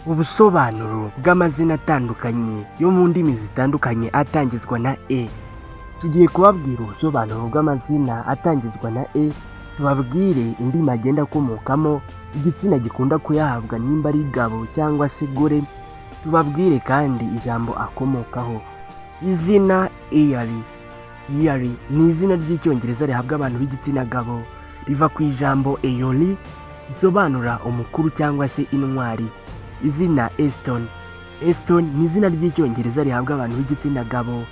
Ubusobanuro bw'amazina atandukanye yo mu ndimi zitandukanye atangizwa na E. Tugiye kubabwira ubusobanuro bw'amazina atangizwa na E, tubabwire indimi agenda akomokamo, igitsina gikunda kuyahabwa nimba ari gabo cyangwa se gore, tubabwire kandi ijambo akomokaho. Izina Early. Early ni izina ry'icyongereza rihabwa abantu b'igitsina gabo, riva ku ijambo Early risobanura umukuru cyangwa se intwari. Izina Eston. Eston ni izina ry'icyongereza rihabwa abantu b'igitsina gabo,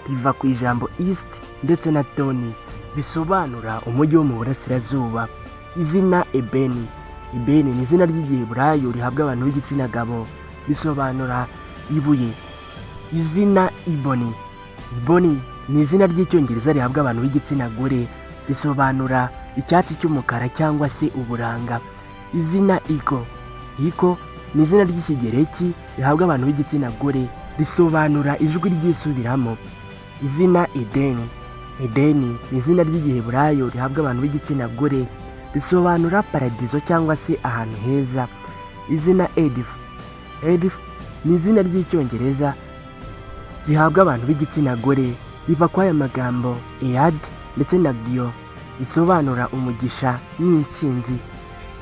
riva ku ijambo East ndetse na Tony bisobanura umujyi wo mu burasirazuba. Izina Ebeni. Ebeni ni izina ry'igiheburayo rihabwa abantu b'igitsina gabo, bisobanura ibuye. Izina Iboni. Iboni ni izina ry'icyongereza rihabwa abantu b'igitsina gore, risobanura icyatsi cy'umukara cyangwa se uburanga. Izina Iko. Iko ni izina ry'ikigereki rihabwa abantu b'igitsina gore, risobanura ijwi ryisubiramo. Izina Edeni. Edeni ni izina ry'igiheburayo rihabwa abantu b'igitsina gore, risobanura paradizo cyangwa se ahantu heza. Izina Edif. Edif ni izina ry'icyongereza rihabwa abantu b'igitsina gore, riva kwa aya magambo Ead ndetse na Dio, risobanura umugisha n'intsinzi.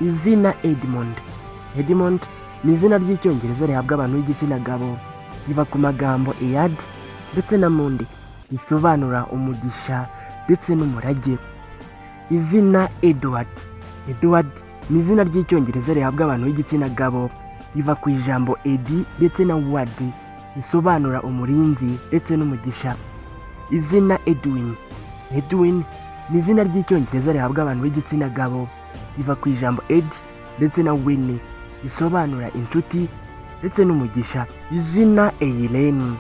Izina Edmond. Edmond ni izina ry'icyongereza rihabwa abantu b'igitsina gabo, riva ku magambo Ead ndetse na Mundi, risobanura umugisha ndetse n'umurage. Izina Edward. Edward ni izina ry'icyongereza rihabwa abantu b'igitsina gabo, riva ku ijambo Edi ndetse na Ward, risobanura umurinzi ndetse n'umugisha. Izina Edwin. Edwin ni izina ry'icyongereza rihabwa abantu b'igitsina gabo, riva ku ijambo Ed ndetse na Winnie, risobanura inshuti ndetse n'umugisha. Izina Eileni.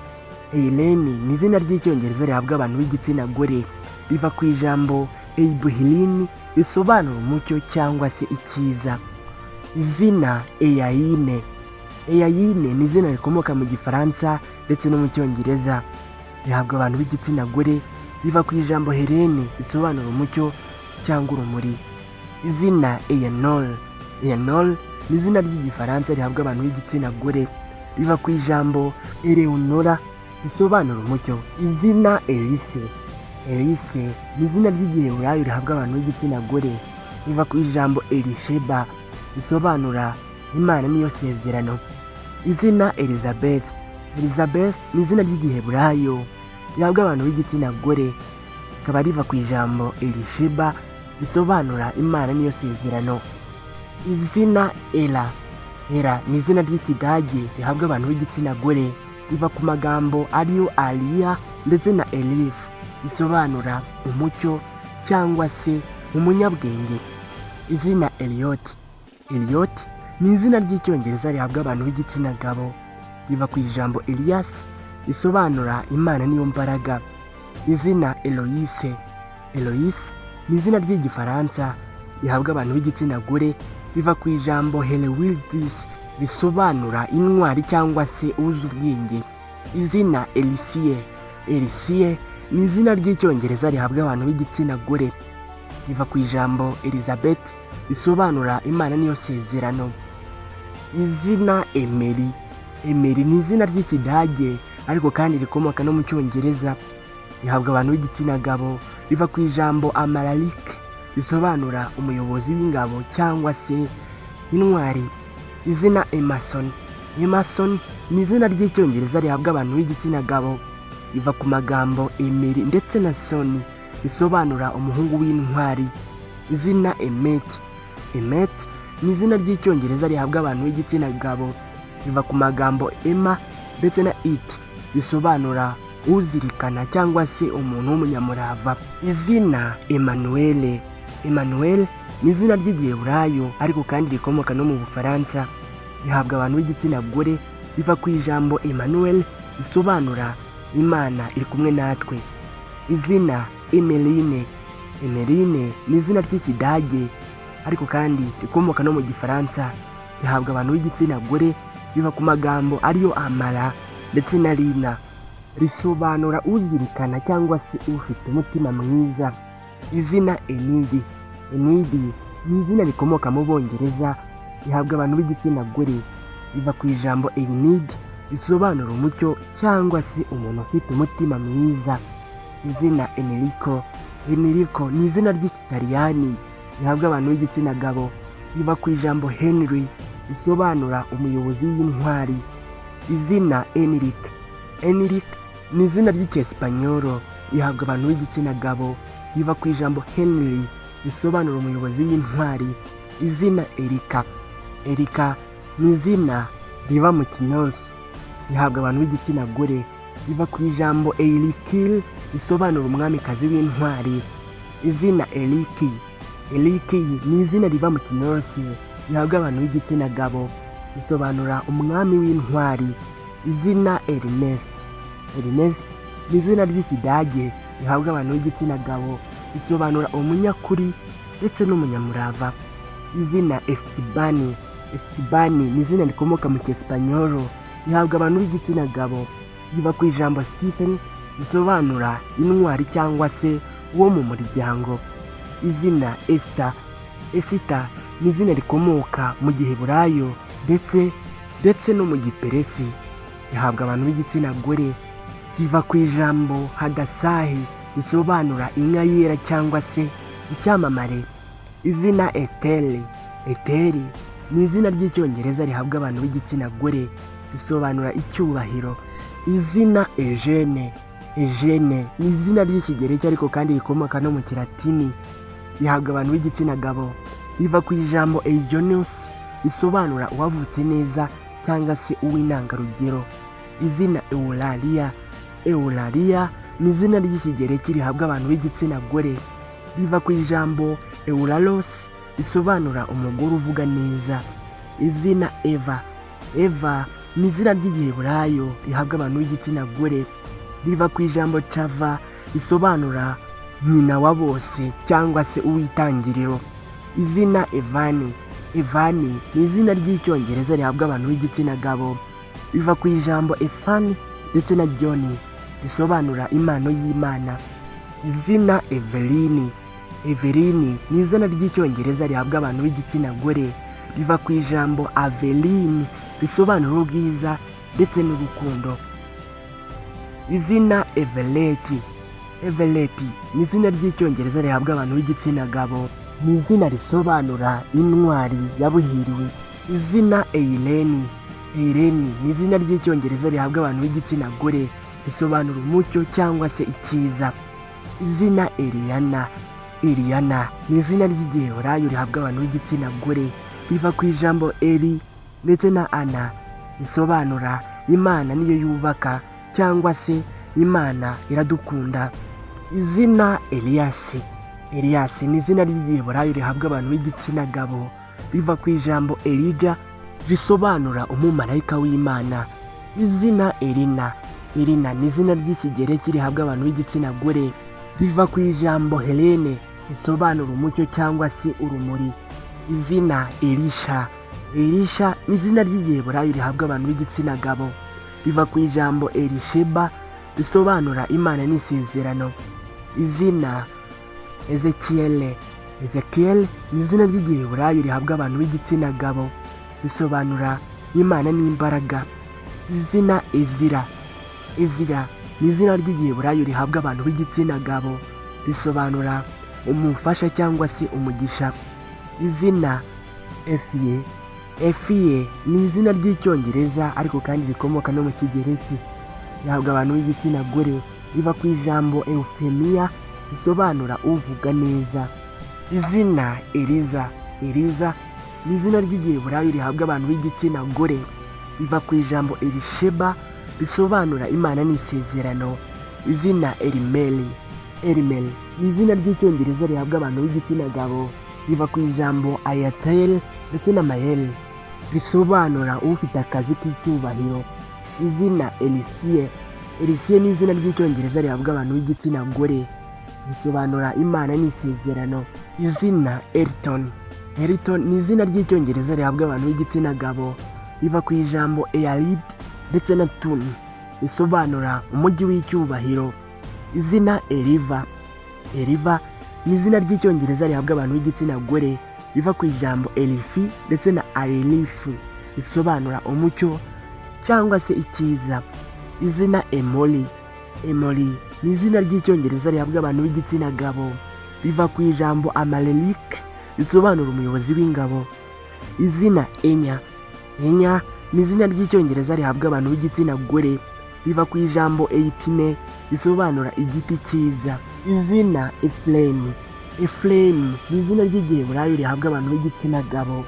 Eileni ni izina ry'icyongereza rihabwa abantu b'igitsina gore, riva ku ijambo Eibuhilini, risobanura umucyo cyangwa se icyiza. Izina Eyayine. Eyayine ni izina rikomoka mu gifaransa ndetse no mu cyongereza, rihabwa abantu b'igitsina gore, riva ku ijambo Helene, risobanura umucyo cyangwa urumuri. Izina Eyanol. Eyanol ni izina ry'igifaransa rihabwa abantu b'igitsina gore, riva ku ijambo Eleonora, risobanura umucyo. Izina Elise. Elise ni izina ry'igiheburayo rihabwa abantu b'igitsina gore, riva ku ijambo Elisheba, risobanura Imana niyo sezerano. Izina Elizabeth. Elizabeth ni izina ry'igiheburayo rihabwa abantu b'igitsina gore, rikaba riva ku ijambo Elisheba, risobanura Imana niyo sezerano. Izina Ela. Ela ni izina ry'ikidage rihabwa abantu b'igitsina gore, riva ku magambo ariyo Aliya ndetse na Elif, risobanura umucyo cyangwa se umunyabwenge. Izina Eliot. Eliot ni izina ry'icyongereza rihabwa abantu b'igitsina gabo, riva ku ijambo Elias, risobanura Imana niyo mbaraga. Izina Eloise. Eloise ni izina ry'igifaransa rihabwa abantu b'igitsina gore, riva ku ijambo Helewildis, risobanura intwari cyangwa se uzi ubwenge. Izina Elisie. Elisie ni izina ry'icyongereza rihabwa abantu b'igitsina gore, riva ku ijambo Elizabeth, risobanura Imana niyo sezerano. Izina Emery. Emery ni izina ry'ikidage ariko kandi rikomoka no mu cyongereza, rihabwa abantu b'igitsina gabo, riva ku ijambo Amalalik, risobanura umuyobozi w'ingabo cyangwa se intwari. Izina Emerson. Emerson ni izina ry'icyongereza rihabwa abantu b'igitsina gabo, riva ku magambo Emery ndetse na Soni, risobanura umuhungu w'intwari. Izina Emmet. Emmet ni izina ry'icyongereza rihabwa abantu b'igitsina gabo, riva ku magambo Emma ndetse na It, bisobanura uzirikana cyangwa se umuntu w'umunyamurava. Izina Emmanuel. Emmanuel ni izina ry'igiheburayo ariko kandi rikomoka no mu Bufaransa, rihabwa abantu b'igitsina gore, riva ku ijambo Emmanuel, risobanura Imana iri kumwe natwe. Izina Emeline. Emeline ni izina ry'ikidage ariko kandi rikomoka no mu gifaransa, rihabwa abantu b'igitsina gore, riva ku magambo ariyo Amara ndetse na Lina, risobanura uzirikana cyangwa se ufite umutima mwiza. Izina Enidi. Enidi ni izina rikomoka mu Bongereza, rihabwa abantu b'igitsina gore, riva ku ijambo Enid risobanura umucyo cyangwa se umuntu ufite umutima mwiza. Izina Enrico ni izina ry'ikitaliyani rihabwa abantu b'igitsina gabo, riva ku ijambo Henry risobanura umuyobozi w'intwari. Izina Enrique ni izina ry'icyesipanyolo rihabwa abantu b'igitsina gabo, riva ku ijambo Henry risobanura umuyobozi w'intwari. Izina Erika ni izina riva mu Kinorse rihabwa abantu b'igitsina gore, riva ku ijambo Eirikil risobanura umwamikazi w'intwari. Izina Eliki ni izina riva mu Kinorse rihabwa abantu b'igitsina gabo, risobanura umwami w'intwari. Izina Ernest ni izina ry'ikidage rihabwa abantu b'igitsina gabo, risobanura umunyakuri ndetse n'umunyamurava. Izina Esteban ni izina rikomoka mu cyesipanyolo rihabwa abantu b'igitsina gabo, riva ku ijambo Stephen risobanura intwari cyangwa se uwo mu muryango. Izina Esther ni izina rikomoka mu giheburayo ndetse no mu giperesi, rihabwa abantu b'igitsina gore, riva ku ijambo Hadasahi risobanura inka yera cyangwa se icyamamare. Izina Eteri ni izina ry'icyongereza rihabwa abantu b'igitsina gore, risobanura icyubahiro. Izina Eugene ni izina ry'ikigereki ariko kandi rikomoka no mu kilatini, rihabwa abantu b'igitsina gabo, riva ku ijambo Eugenius risobanura uwavutse neza cyangwa se uw'intangarugero. Izina Eulalia ni izina ry'ikigereki rihabwa abantu b'igitsina gore, riva ku ijambo Eulalos risobanura umugore uvuga neza. Izina Eva ni izina ry'igiheburayo rihabwa abantu b'igitsina gore, riva ku ijambo Chava risobanura nyina wa bose cyangwa se uw'itangiriro. Izina Evani ni izina ry'icyongereza rihabwa abantu b'igitsina gabo, riva ku ijambo Efani ndetse na John risobanura impano y'Imana. Izina Evelyn ni izina ry'icyongereza rihabwa abantu b'igitsina gore, riva ku ijambo Aveline risobanura ubwiza ndetse n'urukundo. Izina Everett ni izina ry'icyongereza rihabwa abantu b'igitsina gabo, ni izina risobanura intwari yabuhiriwe. Izina Eileen ni izina ry'icyongereza rihabwa abantu b'igitsina gore, risobanura umucyo cyangwa se icyiza. Izina Eliana ni izina ry'igiheburayo rihabwa abantu b'igitsina gore, riva ku ijambo Eli ndetse na Ana risobanura Imana niyo yubaka cyangwa se Imana iradukunda. Izina Elias ni izina ry'igiheburayo rihabwa abantu b'igitsina gabo, riva ku ijambo Elijah risobanura umumarayika w'Imana. Izina Irina ni izina ry'ikigereki rihabwa abantu b'igitsina gore, riva ku ijambo Helene risobanura umucyo cyangwa se urumuri. Izina Elisha ni izina ry'igiheburayo rihabwa abantu b'igitsina gabo, riva ku ijambo Elisheba risobanura Imana n'isezerano. Izina Ezekiel ni izina ry'igiheburayo rihabwa abantu b'igitsina gabo, risobanura Imana n'imbaraga. Izina Ezira ni izina ry'igiheburayo rihabwa abantu b'igitsina gabo, risobanura umufasha cyangwa se umugisha. Izina Efiye ni izina ry'icyongereza ariko kandi rikomoka no mu kigereki, rihabwa abantu b'igitsina gore, riva ku ijambo Eufemia risobanura uvuga neza. Izina Eliza ni izina ry'igiheburayo rihabwa abantu b'igitsina gore, riva ku ijambo Elisheba risobanura Imana n'isezerano. Izina Erimeli ni izina ry'icyongereza rihabwa abantu b'igitsina gabo, riva ku ijambo Ayatel ndetse na Mayel risobanura ufite akazi k'icyubahiro. Izina Elisie ni izina ry'icyongereza rihabwa abantu b'igitsina gore, risobanura Imana n'isezerano. Izina Elton ni izina ry'icyongereza rihabwa abantu b'igitsina gabo, riva ku ijambo Ealid ndetse na Tun risobanura umujyi w'icyubahiro. Izina Eliva ni izina ry'icyongereza rihabwa abantu b'igitsina gore, riva ku ijambo Elifi ndetse na Aelifu risobanura umucyo cyangwa se icyiza. Izina Emoli. Emoli ni izina ry'icyongereza rihabwa abantu b'igitsina gabo, riva ku ijambo Amalek risobanura umuyobozi w'ingabo. Izina Enya. Enya ni izina ry'icyongereza rihabwa abantu b'igitsina gore, riva ku ijambo Eitine risobanura igiti cyiza. Izina Efuremu. Efuremu ni izina ry'igiheburayo rihabwa abantu b'igitsina gabo,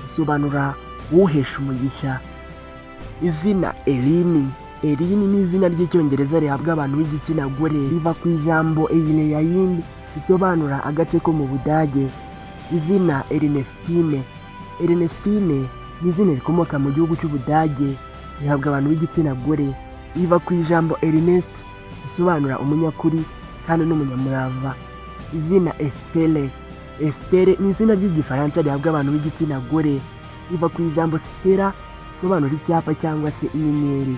risobanura uhesha umugisha. Izina Elini. Elini ni izina ry'icyongereza rihabwa abantu b'igitsina gore, riva ku ijambo Eileyayin risobanura agace ko mu Budage. Izina Ernestine. Ernestine ni izina rikomoka mu gihugu cy'Ubudage, rihabwa abantu b'igitsina gore, riva ku ijambo Ernest risobanura umunyakuri kandi n'umunyamurava. Izina Estere. Estere ni izina ry'igifaransa rihabwa abantu b'igitsina gore, riva ku ijambo Stella risobanura icyapa cyangwa se inyenyeri.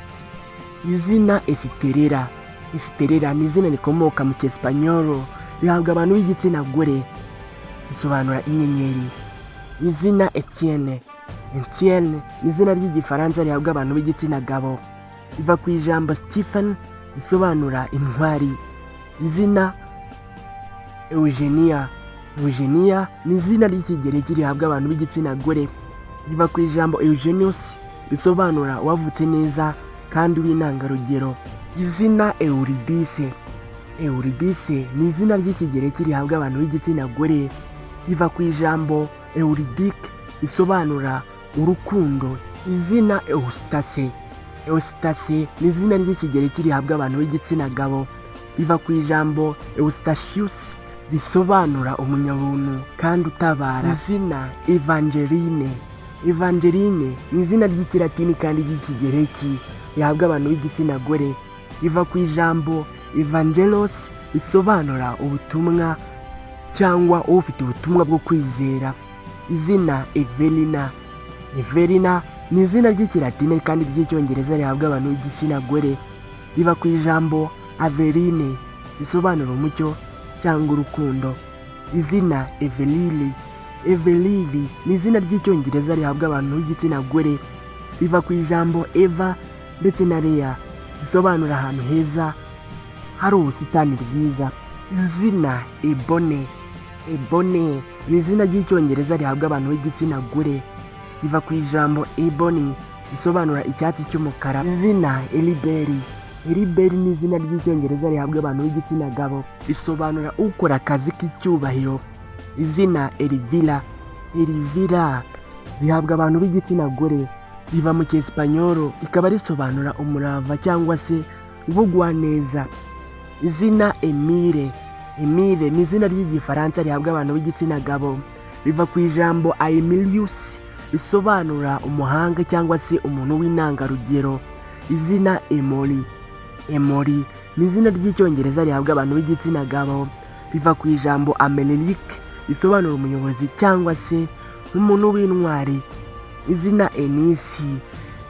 Izina Esiterera. Esiterera ni izina rikomoka mu cyesipanyolo, rihabwa abantu b'igitsina gore, risobanura inyenyeri. Izina Etienne. Etienne ni izina ry'igifaransa rihabwa abantu b'igitsina gabo, riva ku ijambo Stephen risobanura intwari. Izina Eugenia. Eugenia ni izina ry'ikigereki rihabwa abantu b'igitsina gore, riva ku ijambo Eugenius risobanura uwavutse neza kandi w'intangarugero. Izina Eurydice. Eurydice ni izina ry'ikigereki rihabwa abantu b'igitsina gore, riva ku ijambo Eurydice risobanura urukundo. Izina Eustace. Eustace ni izina ry'ikigereki rihabwa abantu b'igitsina gabo, riva ku ijambo Eustachius risobanura umunyabuntu kandi utabara. Izina Evangeline. Evangeline ni izina ry'ikilatini kandi ry'ikigereki rihabwa abantu b'igitsina gore, riva ku ijambo Evangelos risobanura ubutumwa cyangwa ufite ubutumwa bwo kwizera. Izina Evelina. Evelina ni izina ry'ikilatini kandi ry'icyongereza rihabwa abantu b'igitsina gore, riva ku ijambo Aveline risobanura umucyo cyangwa urukundo. Izina Evelili. Evelili ni izina ry'icyongereza rihabwa abantu b'igitsina gore, riva ku ijambo Eva ndetse na Leya risobanura ahantu heza hari ubusitani bwiza. Izina Ebone. Ebone ni izina ry'icyongereza rihabwa abantu b'igitsina gore, riva ku ijambo Ebony risobanura icyatsi cy'umukara. Izina Eliberi. Eliberi ni izina ry'icyongereza rihabwa abantu b'igitsina gabo, risobanura ukora akazi k'icyubahiro. Izina Elvira. Elvira rihabwa abantu b'igitsina gore, riva mu cyesipanyolo rikaba risobanura umurava cyangwa se ubugwaneza. Izina Emile. Emile ni izina ry'igifaransa rihabwa abantu b'igitsina gabo, riva ku ijambo Aemilius risobanura umuhanga cyangwa se umuntu w'intangarugero. Izina Emori. Emori ni izina ry'icyongereza rihabwa abantu b'igitsina gabo, riva ku ijambo Amelik risobanura umuyobozi cyangwa se umuntu w'intwari. Izina Enisi.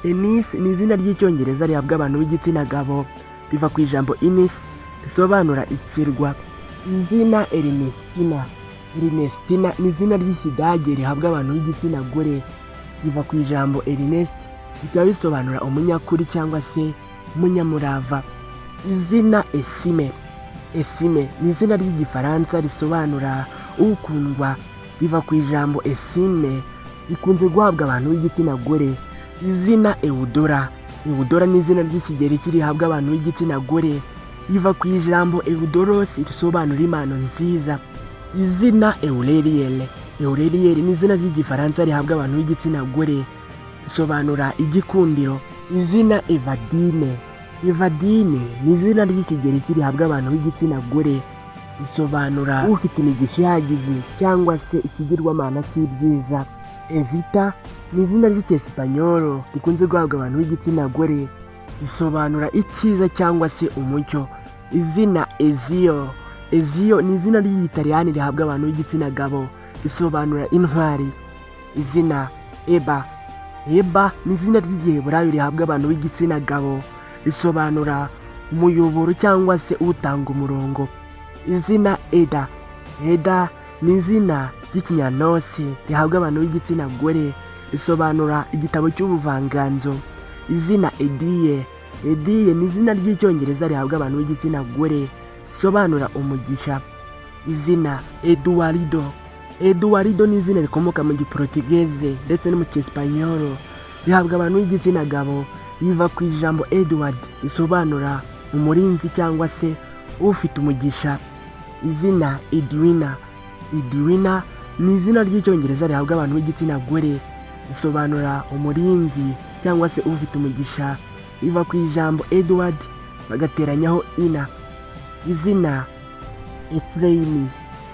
Enisi ni izina ry'icyongereza rihabwa abantu b'igitsina gabo, riva ku ijambo Inis risobanura ikirwa. Izina Ernestina. Ernestina ni izina ry'ikidage rihabwa abantu b'igitsina gore, riva ku ijambo Ernest rikaba bisobanura umunyakuri cyangwa se umunyamurava. Izina Esime. Esime ni izina ry'igifaransa risobanura ukundwa, riva ku ijambo Esime rikunze guhabwa abantu b'igitsina gore. Izina Eudora. Eudora ni izina ry'ikigereki rihabwa abantu b'igitsina gore, riva ku ijambo Eudoros risobanura impano nziza. Izina Eureliel. Eureliel ni izina ry'igifaransa rihabwa abantu b'igitsina gore, risobanura igikundiro. Izina Evadine. Evadine ni izina ry'ikigereki rihabwa abantu b'igitsina gore, risobanura ufite imigisha ihagije cyangwa se ikigirwamana cy'ibyiza. Evita ni izina ry'icyesipanyolo rikunze guhabwa abantu b'igitsina gore, risobanura icyiza cyangwa se umucyo. Izina Ezio. Ezio ni izina ry'igitaliyani rihabwa abantu b'igitsina gabo, risobanura intwari. Izina Eba. Eba ni izina ry'igiheburayo rihabwa abantu b'igitsina gabo, risobanura umuyoboro cyangwa se utanga umurongo. Izina Eda. Eda ni izina ry'ikinyanosi rihabwa abantu b'igitsina gore, risobanura igitabo cy'ubuvanganzo. Izina Ediye ni izina ry'icyongereza rihabwa abantu b'igitsina gore risobanura umugisha. Izina Eduardo ni izina rikomoka mu giporotugeze ndetse no mu cyesipanyolo, rihabwa abantu b'igitsina gabo, riva ku ijambo Edward risobanura umurinzi cyangwa se ufite umugisha. Izina Edwina ni izina ry'icyongereza rihabwa abantu b'igitsina gore risobanura umurinzi cyangwa se ufite umugisha, riva ku ijambo Edward bagateranyaho ina. Izina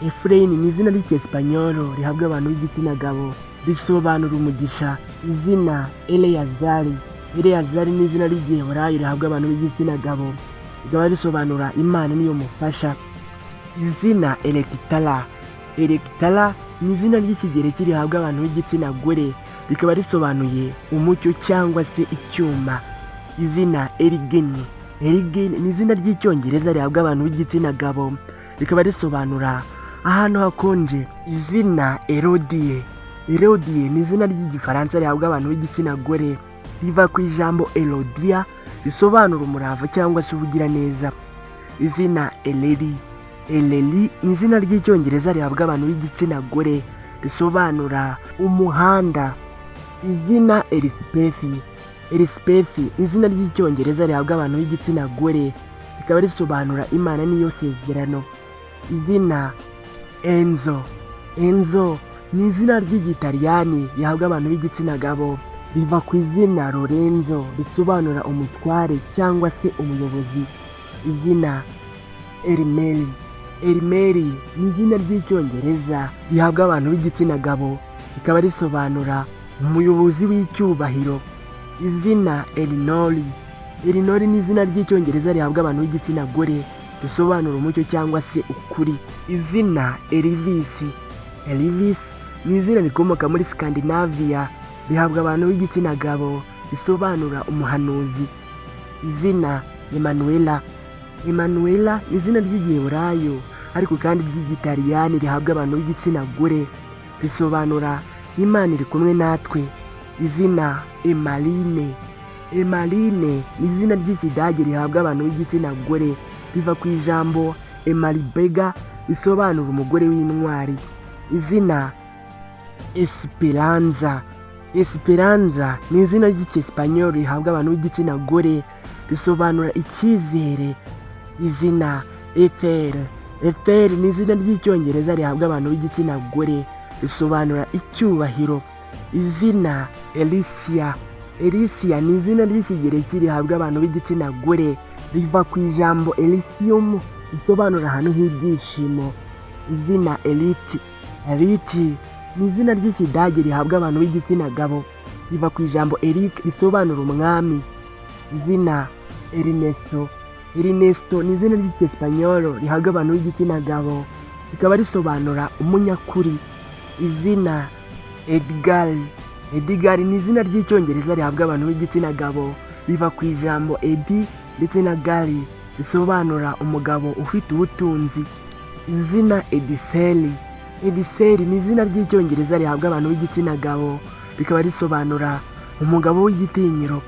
Efrain ni izina ry'icyesipanyolo rihabwa abantu b'igitsina gabo risobanura umugisha. Izina Eleyazari ni izina ry'igiheburayo rihabwa abantu b'igitsina gabo rikaba risobanura Imana niyo mufasha. Izina Electala ni izina ry'ikigereki rihabwa abantu b'igitsina gore rikaba risobanuye umucyo cyangwa se icyuma. Izina Erigeni ni izina ry'icyongereza rihabwa abantu b'igitsina gabo rikaba risobanura ahantu hakonje. Izina Erodie ni izina ry'igifaransa rihabwa abantu b'igitsina gore riva ku ijambo Elodia risobanura umurava cyangwa se ubugiraneza. Izina Eleri ni izina ry'icyongereza rihabwa abantu b'igitsina gore risobanura umuhanda. Izina Elisipefi ni izina ry'icyongereza rihabwa abantu b'igitsina gore rikaba risobanura Imana niyo sezerano. Izina Enzo ni izina ry'igitaliyani rihabwa abantu b'igitsina gabo, riva ku izina Lorenzo risobanura umutware cyangwa se umuyobozi. Izina Erimeri ni izina ry'icyongereza rihabwa abantu b'igitsina gabo rikaba risobanura umuyobozi w'icyubahiro. Izina Elinori ni izina ry'icyongereza rihabwa abantu b'igitsina gore risobanura umucyo cyangwa se ukuri. Izina Elvis ni izina rikomoka muri Scandinavia rihabwa abantu b'igitsina gabo risobanura umuhanuzi. Izina Emanuela ni izina ry'igiheburayo ariko kandi ry'igitaliyani rihabwa abantu b'igitsina gore risobanura Imana iri kumwe natwe. Izina Emaline ni izina ry'ikidage rihabwa abantu b'igitsina gore riva ku ijambo Emalibega risobanura umugore w'intwari. Izina Esperanza ni izina ry'icyesipanyolo rihabwa abantu b'igitsina gore risobanura icyizere. Izina Efer ni izina ry'icyongereza rihabwa abantu b'igitsina gore risobanura icyubahiro. Izina Elisia ni izina ry'ikigereki rihabwa abantu b'igitsina gore riva ku ijambo Elysium risobanura ahantu h'ibyishimo. Izina Elite ni izina ry'ikidage rihabwa abantu b'igitsina gabo riva ku ijambo Eric risobanura umwami. Izina Ernesto ni izina ry'icyesipanyolo rihabwa abantu b'igitsina gabo rikaba risobanura umunyakuri. Izina Edgar ni izina ry'icyongereza rihabwa abantu b'igitsina gabo riva ku ijambo Edi ndetse na Gari risobanura umugabo ufite ubutunzi. Izina Ediseli ni izina ry'icyongereza rihabwa abantu b'igitsina gabo rikaba risobanura umugabo w'igitinyiro.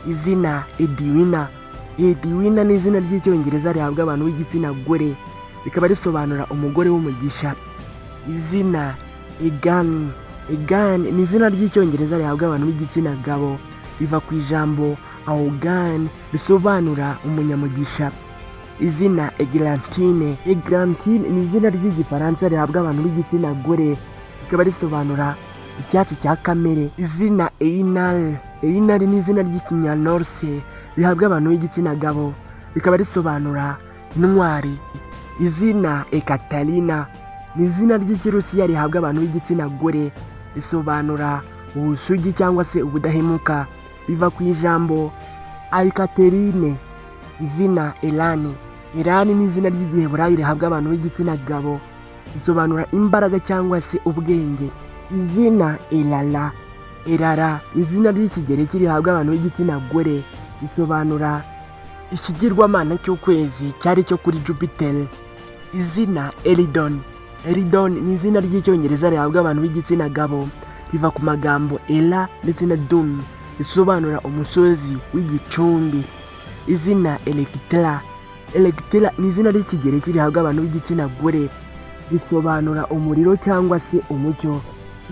Izina Edwina ni izina ry'icyongereza rihabwa abantu b'igitsina gore rikaba risobanura umugore w'umugisha. Izina Egan ni izina ry'icyongereza rihabwa abantu b'igitsina gabo riva ku ijambo Augan risobanura umunyamugisha. Izina Eglantine ni izina ry'igifaransa rihabwa abantu b'igitsina gore rikaba risobanura icyatsi cya kamere. Izina Einar ni izina ry'ikinyanorse rihabwa abantu b'igitsina gabo rikaba risobanura intwari. Izina Ekaterina ni izina ry'ikirusiya rihabwa abantu b'igitsina gore risobanura ubusugi cyangwa se ubudahemuka, biva ku ijambo Ayikaterine. Izina Elani ni izina ry'igiheburayo rihabwa abantu b'igitsina gabo risobanura imbaraga cyangwa se ubwenge. Izina Elala ni izina ry'ikigereki rihabwa abantu b'igitsina gore risobanura ikigirwamana cy'ukwezi cyari cyo kuri Jupiter. Izina Eridon ni izina ry'icyongereza rihabwa abantu b'igitsina gabo riva ku magambo Ela ndetse na Dum risobanura umusozi w'igicumbi. Izina Electra ni izina ry'ikigereki rihabwa abantu b'igitsina gore, risobanura umuriro cyangwa se umucyo.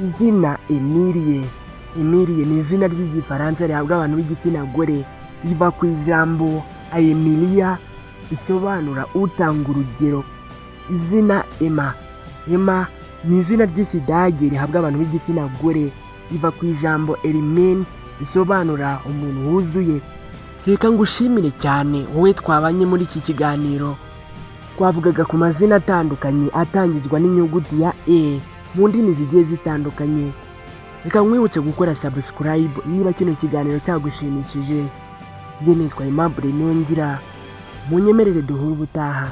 Izina Emilie ni izina ry'igifaransa rihabwa abantu b'igitsina gore, riva ku ijambo Aemilia risobanura utanga urugero. Izina Emma ni izina ry'ikidage rihabwa abantu b'igitsina gore, riva ku ijambo Elimen risobanura umuntu wuzuye. Reka ngushimire cyane wowe twabanye muri iki kiganiro. Twavugaga ku mazina atandukanye atangizwa n'inyuguti ya E mu ndimi zigiye zitandukanye. Reka nkwibutse gukora subscribe niba kino kiganiro cyagushimishije. Njye nitwa Aimable Niyongira, munyemerere duhure ubutaha.